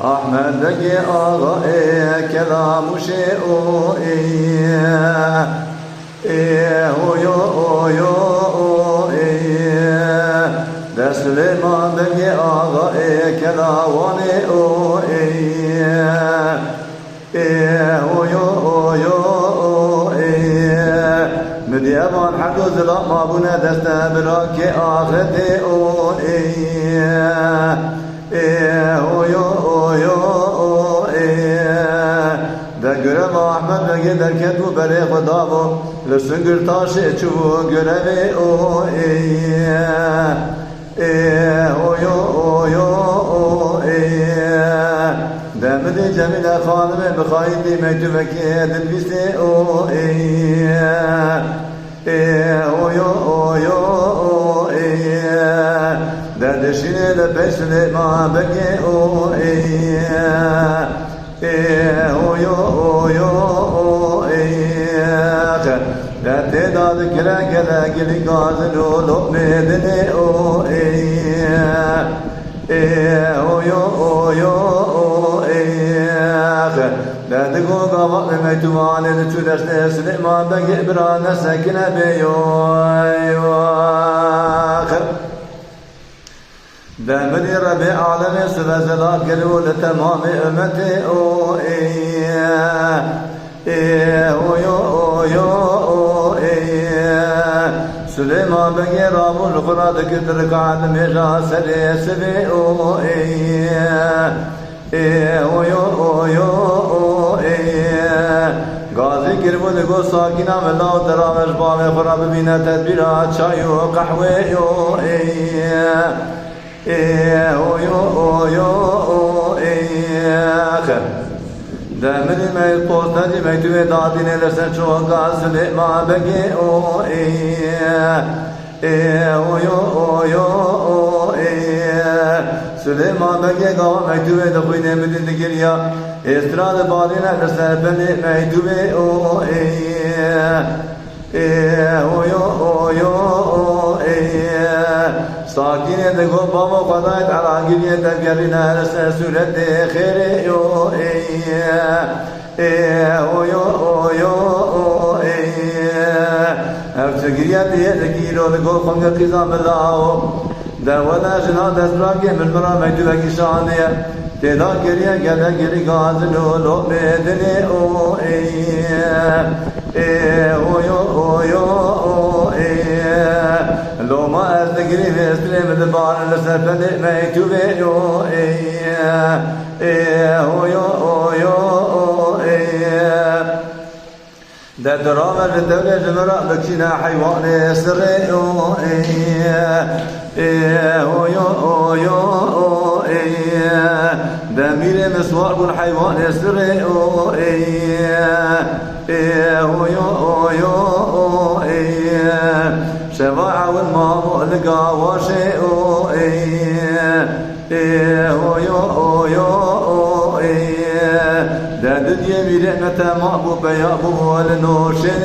أحمد لقي آغائي كلام شيء ده سليمان لقي آغائي كلاواني مديابان حدو زلاء ما بنا دستا براكي آخرتي ده قرب أحمد لقي در كتب بري خدابو لسنقر تاشي چوو قربي ده مدي جميل خانم بخايدي مكتبكي دلبسي ده دشيني لبسني ما بقي ده تداد كلا كلا كلي قازلو لقمدني ده دقو قامت ميتوان لتشدش سليمان بقي برانا سكنة ده مدي ربي عالمي سلسلات قلو لتمام أمتي سليمان بقي رابو القرى ذكر قاعد مجا سلي سبي غازي كربو دقو ساكنا ملاو درامش بامي خراب بينا تدبيرات شايو قحوي ده من ما يطوط نجي ما يتوي دادين لسن شو قاس ما بقي سليمان بقي قام ما يتوي دخوين مدين دقيريا استراد بالينا لسن بني ما يتوي ساكين دقو بابا قضايت على قلية تقرنا لسا سورة خير أفتقريات يدكيلو دقو خنق قزام الله دولا جنا دزراكي من مرا ميتوكي شانية تدا قرية قدا قري قازلو لو ميدني لو ما أستقري في أسلم دبار لسفل ميتو بيو ده درامة الدولة جمرة بكشنا حيوان سري ده ميري مسوار بن حيوان سري شفاعة والماء لقى وشيء ده دنيا ميري محبوب يا أبو لنوشن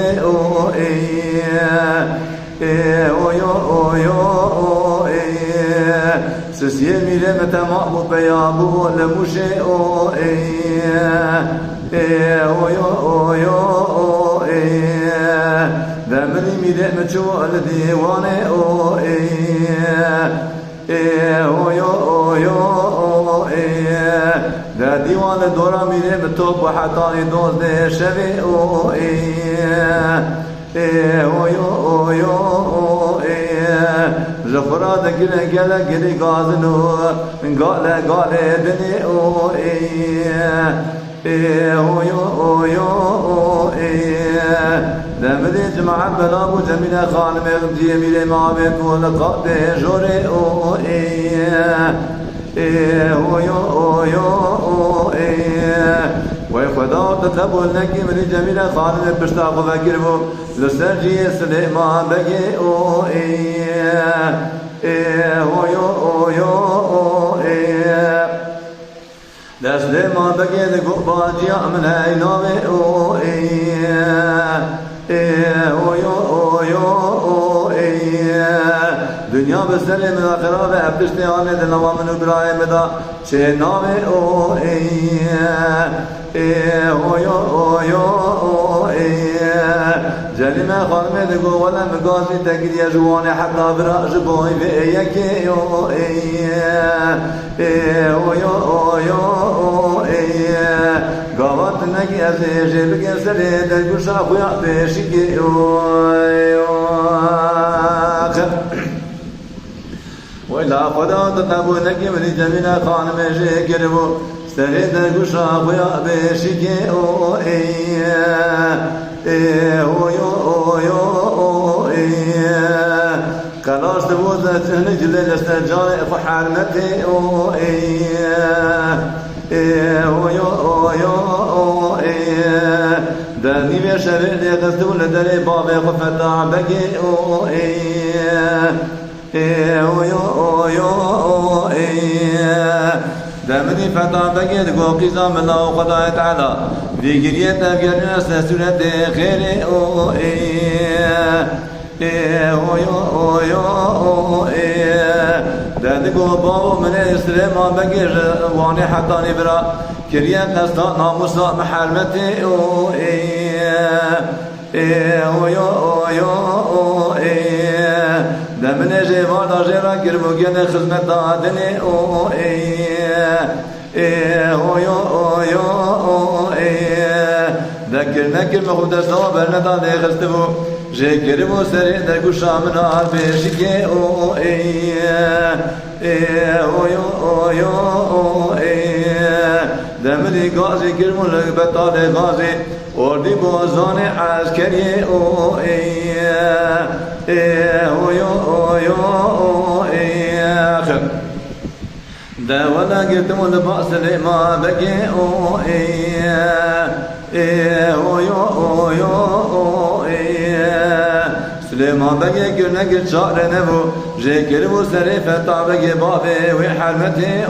سسيه ميري محبوب يا أبو لموشي ده مني ميري مجو الديواني ده ديوان دورا ميري متوب وحطاني دوز ده شبي جفرا ده قلا قلي قازنو قال دني ده مدي جماعة بلابو جميلة خانم غمجي ميري ما بيكون قابي جوري وخدا تتبول لك من جميل خالد بشتاق وفكربو لسرجي سليمان بقي او ايه او يو لسليمان بقي لقو باجي من هاي نومي او او يو دنیا بسلم آخرت ابتشتی آن دلوا منو برای مدا چه نامه او جلیم خانم دگو ولم گازی تگیری جوان حتی برا جبوی به یکی گاوات نگی از جل گسره دلگوشا خویا بشکی وإلا خدا تتبو نکی من جمیل خانم جگربو سری دلگوشا خویا بشکی کلاش دبوزه تهنی جلی جستجان فحرمتی دنی به شریر دیگستون لدری باب خفتا بگی دمني فتا بقي دقو قزام الله وقضاء تعالى في قرية بقرنا سورة خير دقو بابو من الإسلام بقي واني حتى نبرا قرية نستا ناموسا محرمتي دمن جيوان جيرا كربو كده خدمت دادني ذكرنا كلمة خود الصواب برنا دي خستبو جي كربو سري درقو شامنا بيشكي دمني غازي كرمو لقبطالي غازي وردي بوزاني عسكري دا ولا قلتم لباس ما بقي سليمان بقي كرنا قلت شعر نبو جي كربو سريفة طابقي بابي وحرمتي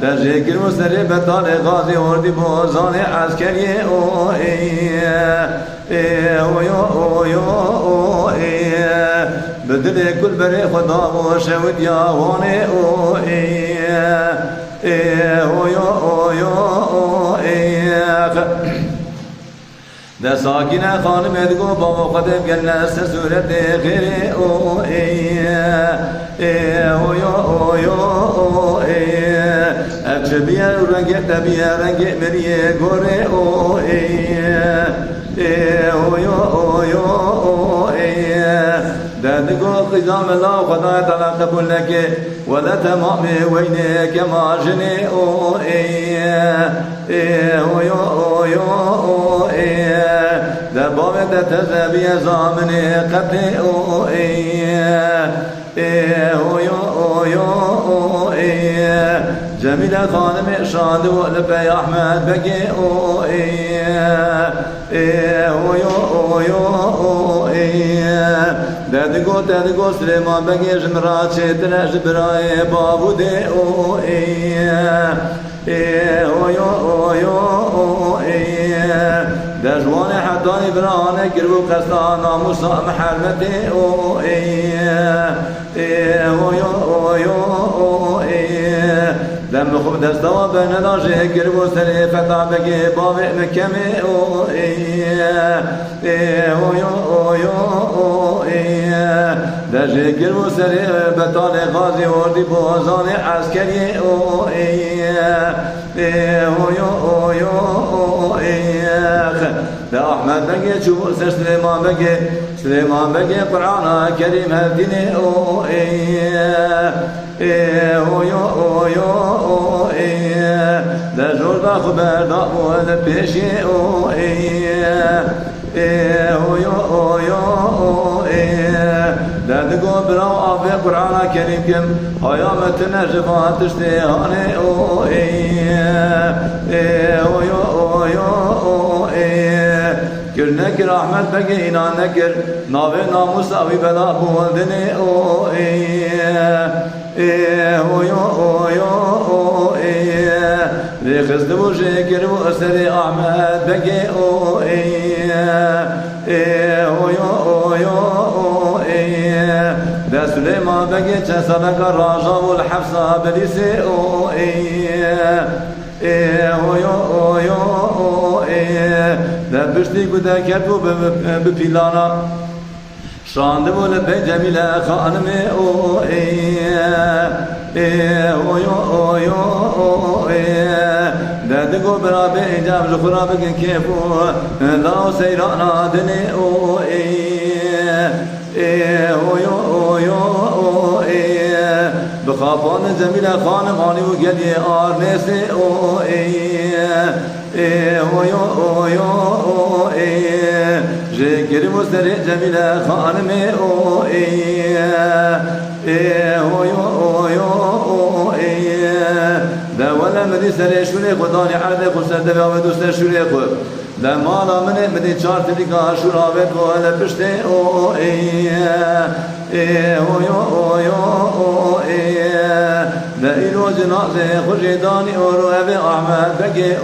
دا جي كربو سريفة طالي غازي وردي بوزاني عسكري بدل كل بري خدا وشوت يا واني دا ساكنة خانم يدقو بابا قدم قلنا سورة غيري أبشبيا ورنجت بيا رنجت مريه غوري دادقو قدام الله خدا تعالى قبول لك ولا تمامي وينك ما جني دا بابا تتزبي زامني قبلي جميلة خانم شاد ولبي أحمد بقي دادقو سليمان بقي جمرات شتنا جبراي بابو دي دا جواني حداني براني قربو قصانا موسى محرمتي لما خب دستوا بنداجي قربو سري فتا بقي بابي مكمي داجي قربو سري بطالي غازي وردي بوزاني عسكري دا أحمد بقي شوفو سليمان بقي سليمان بقي قرآن كريم هديني دا جوردا خبر دا مول بيشي دادقو براو آفي قرآن كريم كم هيامتنا جفات اشتهاني او كرنك رحمت بقي إنا نكر ناوي ناموس أوي بلا بولدني او ذي خزد وشكر وأسري أحمد بقي او دا سليمان بقي تسبق الرجا والحفصة بليسي او دا بشتي قدا كتبو ببيلانا شاندبو لبي جميلة خانمي او دا دقو برابي إجاب جخرا بقن كيفو لاو سيرانا دني او بخافان جميلة خانم آني وقلي آرنسي او جيكري مستري جميلة خانمي او دا ولا مدي سري شوري خداني عرضي خسر دبا ودوستر شوري خور دا مالا مني مدي چار تلقا شراوت ولا بشتي او دا إلو جنازي خجداني أورو أبي أحمد بقي